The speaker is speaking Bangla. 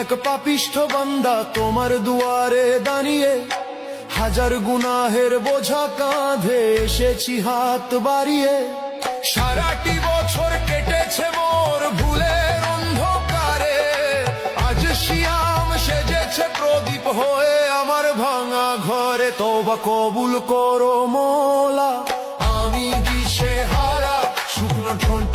এক পাপিষ্ঠ বান্দা তোমার দুয়ারে দাঁড়িয়ে, হাজার গুনাহের বোঝা কাঁধে এসেছি হাত বাড়িয়ে। সারাটি বছর কেটেছে মোর ভুলের অন্ধকারে, আজ শিয়াম সেজেছে প্রদীপ হয়ে আমার ভাঙা ঘরে। তওবা কবুল করো মোলা, আমি দিশেহারা, শুকনো ঠোঁট